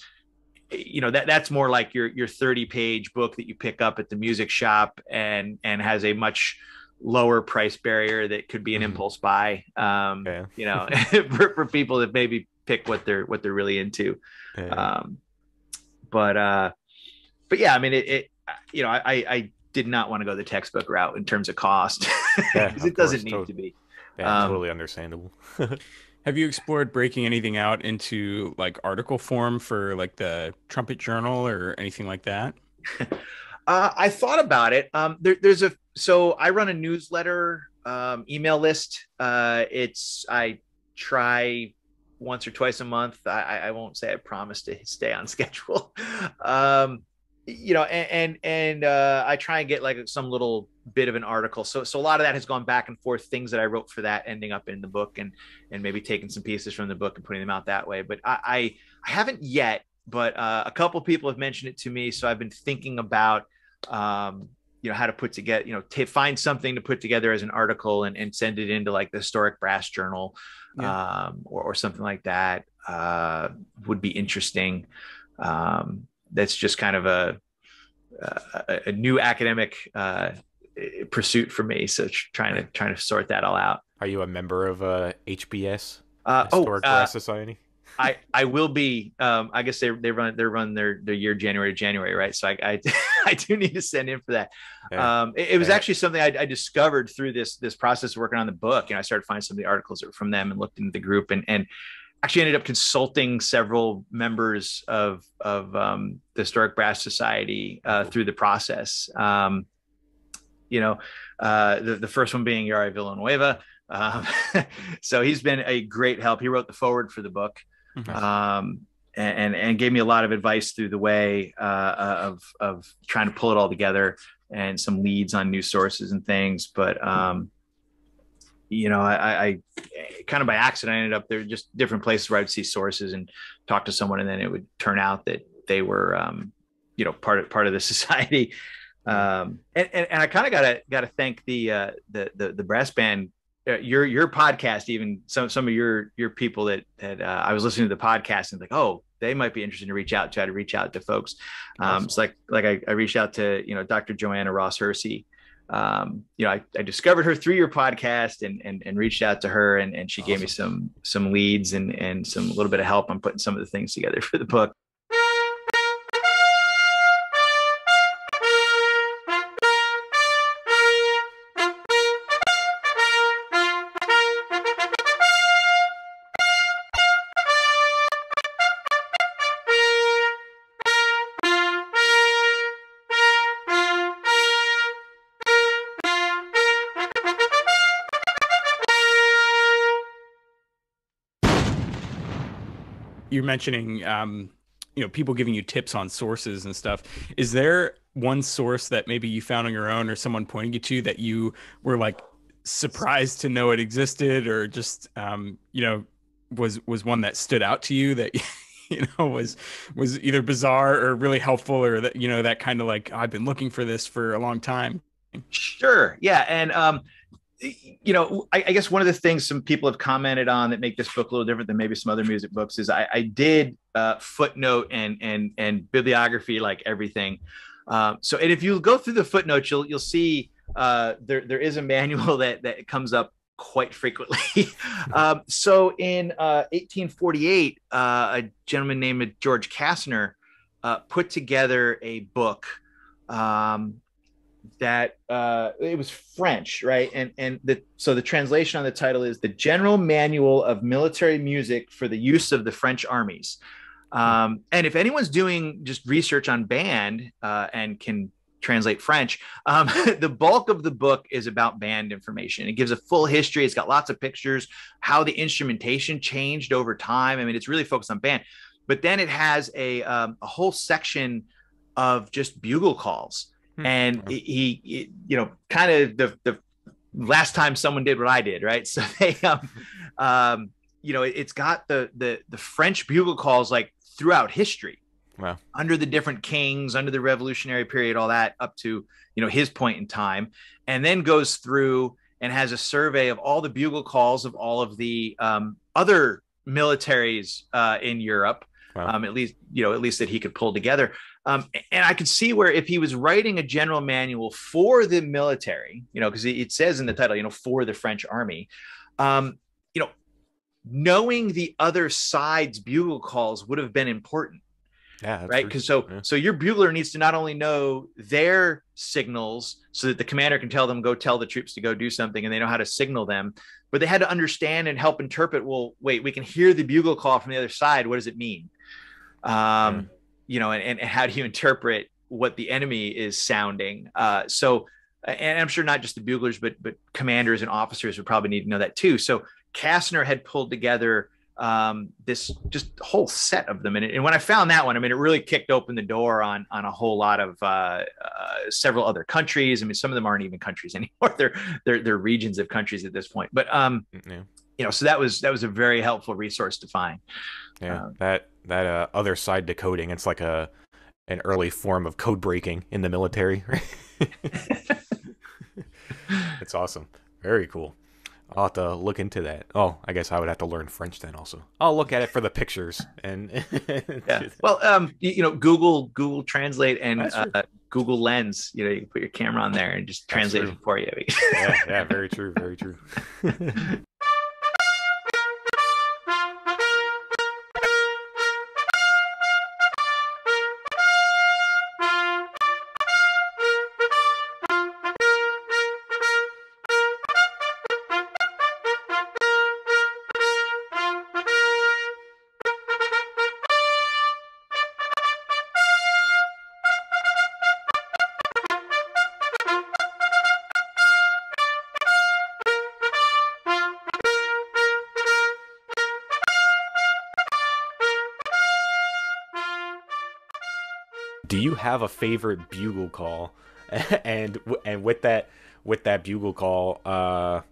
that's more like your 30-page book that you pick up at the music shop and has a much lower price barrier that could be an impulse buy, for people that maybe pick what they're really into. But yeah, I mean, I did not want to go the textbook route in terms of cost, because it doesn't need to be. Yeah, totally understandable. Have you explored breaking anything out into like article form for like the Trumpet Journal or anything like that? I thought about it. So I run a newsletter email list. I try once or twice a month. I won't say I promise to stay on schedule. I try and get like some little bit of an article. So a lot of that has gone back and forth, things that I wrote for that ending up in the book, and maybe taking some pieces from the book and putting them out that way. But I haven't yet, but a couple of people have mentioned it to me. So I've been thinking about, how to put together, find something to put together as an article and send it into like the Historic Brass Journal, or something like that, would be interesting. That's just kind of a new academic pursuit for me. So trying to sort that all out. Are you a member of HBS, Historic Brass Society? I will be. I guess they run their year January to January, right? So I I do need to send in for that. It was actually something I discovered through this process of working on the book. I started finding some of the articles that were from them and looked into the group, and actually ended up consulting several members of the Historic Brass Society through the process. The first one being Yari Villanueva. So he's been a great help. He wrote the foreword for the book, and gave me a lot of advice through the way of trying to pull it all together, and some leads on news sources and things. But I kind of by accident, I ended up there, just different places where I'd see sources and talk to someone, and then it would turn out that they were, part of the society. And I kind of gotta thank the brass band, your podcast, even some of your people that I was listening to the podcast and like, oh, they might be interested to reach out to folks. Awesome. It's like I reached out to, Dr. Joanna Ross Hersey. I discovered her through your podcast and reached out to her, and she gave me some leads and some little bit of help on putting some of the things together for the book. You're mentioning, people giving you tips on sources and stuff. Is there one source that maybe you found on your own, or someone pointing you to, that you were like surprised to know it existed, or just, was one that stood out to you that, was either bizarre or really helpful, or that, that kind of like, I've been looking for this for a long time? Sure. Yeah. And, I guess one of the things some people have commented on that make this book a little different than maybe some other music books is I did footnote and bibliography, like everything. And if you go through the footnotes, you'll see there is a manual that comes up quite frequently. So in 1848, a gentleman named George Kastner put together a book that it was French, right? So the translation on the title is The General Manual of Military Music for the Use of the French Armies. And if anyone's doing just research on band and can translate French, the bulk of the book is about band information. It gives a full history. It's got lots of pictures, how the instrumentation changed over time. I mean, it's really focused on band. But then it has a whole section of just bugle calls. And he kind of the last time someone did what I did, right? So they, it's got the French bugle calls like throughout history, wow, under the different kings, under the Revolutionary period, all that up to, his point in time, and then goes through and has a survey of all the bugle calls of all of the other militaries in Europe, wow, at least that he could pull together. And I could see where if he was writing a general manual for the military, because it says in the title, for the French army, knowing the other side's bugle calls would have been important. Yeah, right. Because so your bugler needs to not only know their signals so that the commander can tell them, go tell the troops to go do something, and they know how to signal them, but they had to understand and help interpret. Well, wait, we can hear the bugle call from the other side. What does it mean? And how do you interpret, what the enemy is sounding. So, and I'm sure not just the buglers, but commanders and officers would probably need to know that too. So Kastner had pulled together this just whole set of them. And when I found that one, I mean, it really kicked open the door on a whole lot of several other countries. I mean, some of them aren't even countries anymore. They're regions of countries at this point. But you know, so that was a very helpful resource to find. Yeah, that other side decoding, it's like an early form of code breaking in the military. It's awesome. Very cool. I'll have to look into that. Oh, I guess I would have to learn French then also. I'll look at it for the pictures and yeah. Well, you know, Google Translate and Google Lens, you know, you can put your camera on there and just translate it for you. Yeah, very true, very true. Do you have a favorite bugle call? And with that bugle call,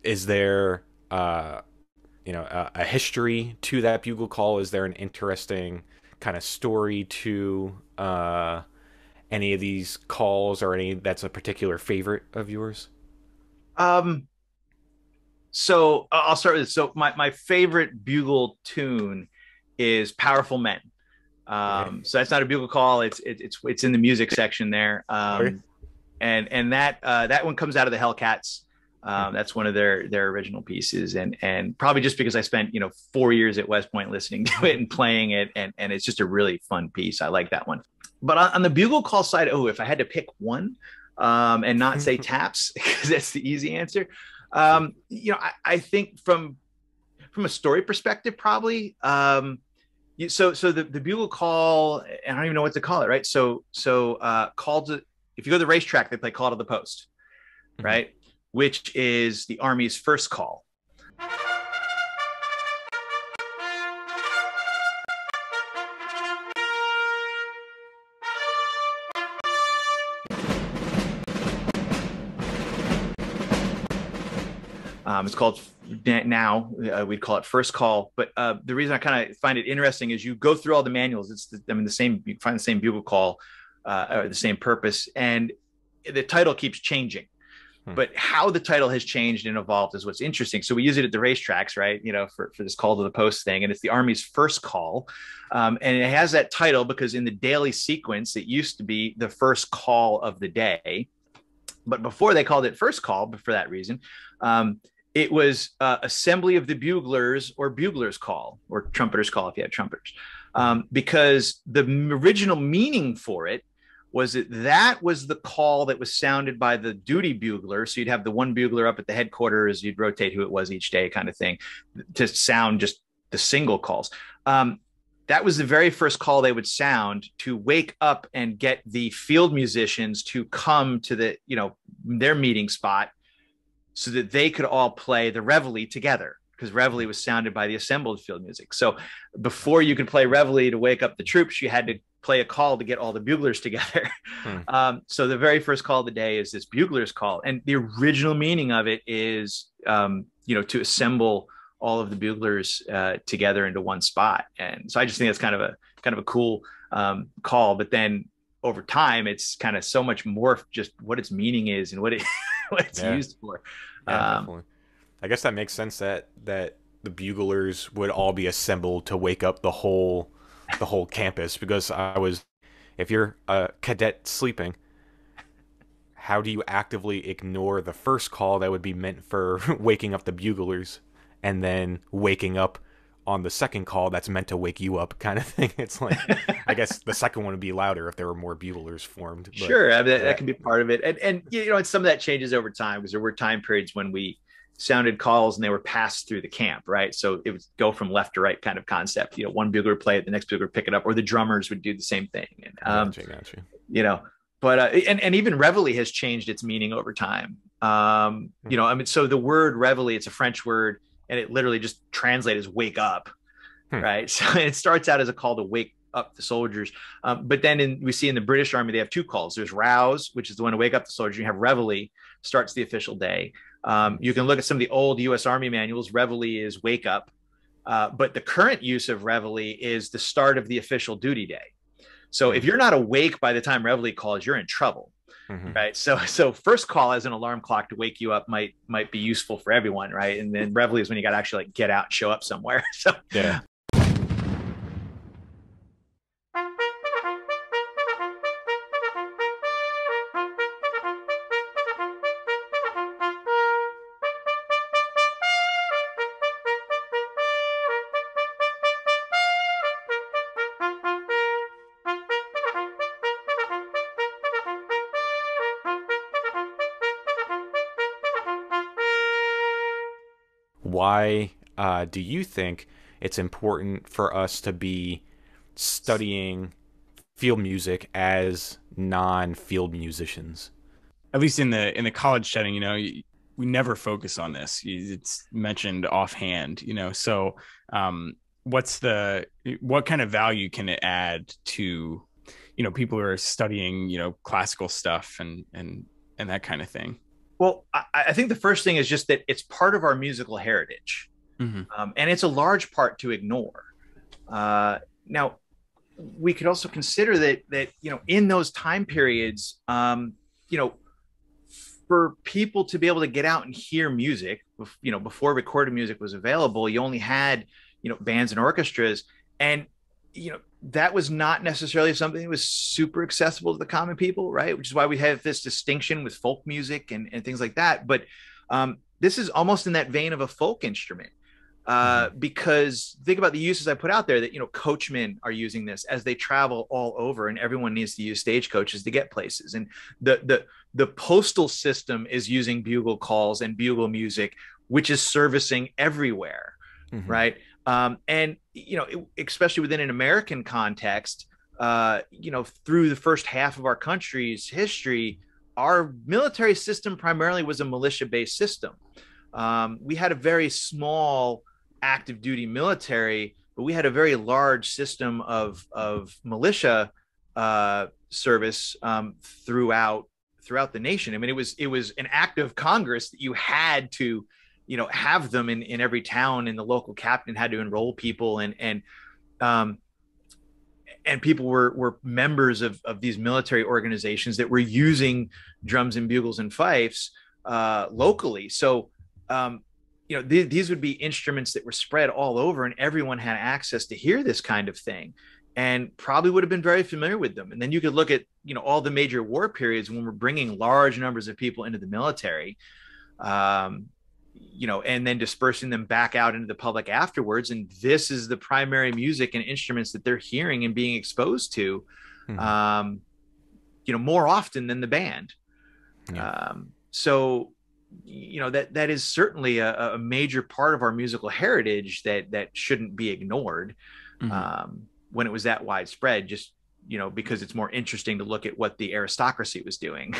is there you know, a history to that bugle call? Is there an interesting kind of story to any of these calls, or any that's a particular favorite of yours? So I'll start with this. So my favorite bugle tune is "Powerful Men." So that's not a bugle call. It's in the music section there. And that one comes out of the Hellcats. That's one of their original pieces, and probably just because I spent 4 years at West Point listening to it and playing it, and it's just a really fun piece. I like that one. But on the bugle call side, if I had to pick one, and not say taps, because that's the easy answer. I think from a story perspective, probably. So the bugle call, and I don't even know what to call it, right? So called to, if you go to the racetrack, they play "Call to the Post," right? Which is the Army's first call. It's called now, we'd call it first call. But the reason I kind of find it interesting is you go through all the manuals. It's the same. You find the same bugle call, or the same purpose, and the title keeps changing. But how the title has changed and evolved is what's interesting. So we use it at the racetracks, right? For this call to the post thing, and it's the Army's first call, and it has that title because in the daily sequence it used to be the first call of the day, but before they called it first call, but for that reason. It was Assembly of the Buglers, or Bugler's Call, or Trumpeter's Call if you had trumpeters, because the original meaning for it was that was the call that was sounded by the duty bugler. So you'd have the one bugler up at the headquarters, you'd rotate who it was each day, kind of thing, to sound just the single calls. That was the very first call they would sound to wake up and get the field musicians to come to the their meeting spot, so that they could all play the reveille together, because reveille was sounded by the assembled field music. So before you could play reveille to wake up the troops, you had to play a call to get all the buglers together. So the very first call of the day is this bugler's call. And the original meaning of it is, to assemble all of the buglers together into one spot. And so I just think that's kind of a cool call. But then over time, it's kind of so much more just what its meaning is and what it's used for. Definitely. I guess that makes sense that the buglers would all be assembled to wake up the whole campus, because if you're a cadet sleeping, how do you actively ignore the first call that would be meant for waking up the buglers, and then waking up on the second call that's meant to wake you up, kind of thing? It's like, I guess the second one would be louder if there were more buglers formed. But, sure, I mean, that can be part of it, and some of that changes over time, because there were time periods when we sounded calls and they were passed through the camp, right? So it would go from left to right kind of concept. One bugler would play it, the next bugler would pick it up, or the drummers would do the same thing. And, Gotcha. But and even reveille has changed its meaning over time. So the word reveille, it's a French word, and it literally just translates as wake up, right? So it starts out as a call to wake up the soldiers. But then we see in the British Army, they have two calls. There's rouse, which is the one to wake up the soldiers. You have reveille, starts the official day. You can look at some of the old U.S. Army manuals. Reveille is wake up. But the current use of reveille is the start of the official duty day. So if you're not awake by the time reveille calls, you're in trouble, right? So first call as an alarm clock to wake you up might be useful for everyone, right? And then reveille is when you got to actually get out and show up somewhere. So yeah. Why do you think it's important for us to be studying field music as non-field musicians? At least in the college setting, we never focus on this. It's mentioned offhand, So, what kind of value can it add to, people who are studying, classical stuff and that kind of thing? Well, I think the first thing is just that it's part of our musical heritage, and it's a large part to ignore. Now, we could also consider that in those time periods, for people to be able to get out and hear music, before recorded music was available, you only had bands and orchestras, and that was not necessarily something that was super accessible to the common people, right? Which is why we have this distinction with folk music and things like that. But this is almost in that vein of a folk instrument, because think about the uses I put out there that, coachmen are using this as they travel all over, and everyone needs to use stagecoaches to get places. And the postal system is using bugle calls and bugle music, which is servicing everywhere, right? And especially within an American context, through the first half of our country's history, our military system primarily was a militia-based system. We had a very small active duty military, but we had a very large system of militia service throughout the nation. I mean, it was an act of Congress that you had to have them in every town, and the local captain had to enroll people, and people were members of these military organizations that were using drums and bugles and fifes locally. So these would be instruments that were spread all over, and everyone had access to hear this kind of thing, and probably would have been very familiar with them. And then you could look at all the major war periods when we're bringing large numbers of people into the military, and then dispersing them back out into the public afterwards. And this is the primary music and instruments that they're hearing and being exposed to, more often than the band. So, that is certainly a major part of our musical heritage that shouldn't be ignored when it was that widespread, just, because it's more interesting to look at what the aristocracy was doing.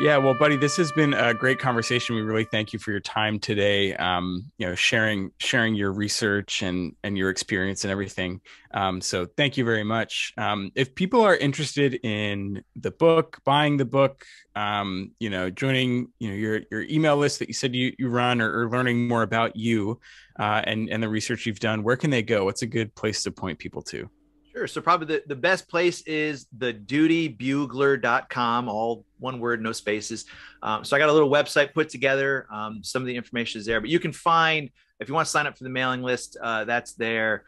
Yeah. Well, buddy, this has been a great conversation. We really thank you for your time today. Sharing your research and your experience and everything. So thank you very much. If people are interested in the book, buying the book, joining, your email list that you said you run, or learning more about you, and the research you've done, where can they go? What's a good place to point people to? Sure. So probably the best place is thedutybugler.com, all one word, no spaces. So I got a little website put together. Some of the information is there, but you can find, if you want to sign up for the mailing list, that's there.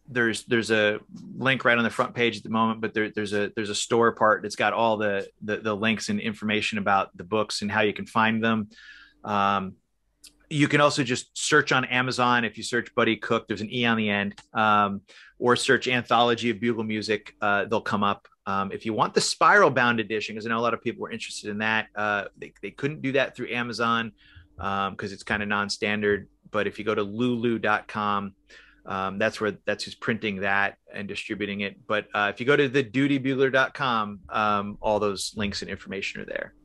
There's a link right on the front page at the moment, but there's a store part that's got all the links and information about the books and how you can find them. You can also just search on Amazon. If you search Buddy Cooke, there's an E on the end, or search Anthology of Bugle Music. They'll come up. If you want the spiral bound edition, because I know a lot of people were interested in that, they couldn't do that through Amazon because it's kind of non-standard. But if you go to lulu.com, that's who's printing that and distributing it. But if you go to thedutybugler.com, all those links and information are there.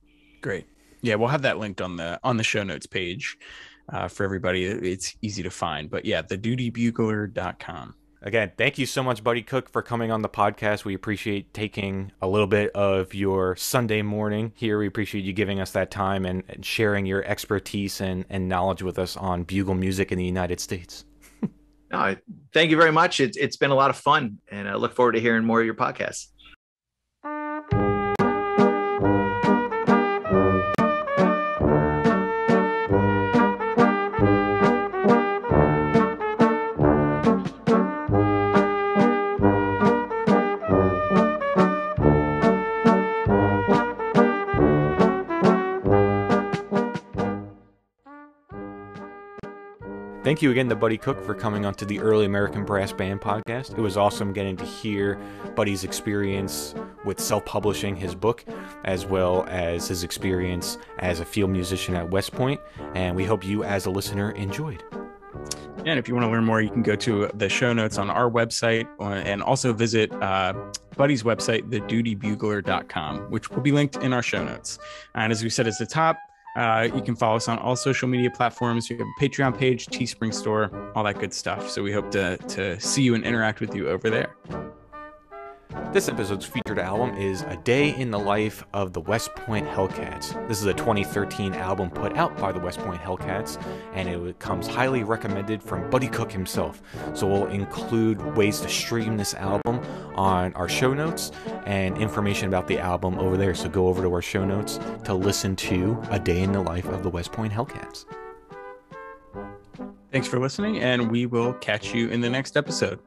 Great. Yeah, we'll have that linked on the show notes page for everybody. It's easy to find. But yeah, thedutybugler.com. Again, thank you so much, Buddy Cooke, for coming on the podcast. We appreciate taking a little bit of your Sunday morning here. We appreciate you giving us that time and sharing your expertise and knowledge with us on bugle music in the United States. No, thank you very much. It's been a lot of fun, and I look forward to hearing more of your podcasts. Thank you again to Buddy Cooke for coming onto the Early American Brass Band podcast. It was awesome getting to hear Buddy's experience with self-publishing his book, as well as his experience as a field musician at West Point, and we hope you as a listener enjoyed. And if you want to learn more, you can go to the show notes on our website, and also visit Buddy's website, thedutybugler.com, which will be linked in our show notes. And as we said at the top, you can follow us on all social media platforms. We have a Patreon page, Teespring store, all that good stuff. So we hope to see you and interact with you over there. This episode's featured album is A Day in the Life of the West Point Hellcats. This is a 2013 album put out by the West Point Hellcats, and it comes highly recommended from Buddy Cooke himself. So we'll include ways to stream this album on our show notes and information about the album over there. So go over to our show notes to listen to A Day in the Life of the West Point Hellcats. Thanks for listening, and we will catch you in the next episode.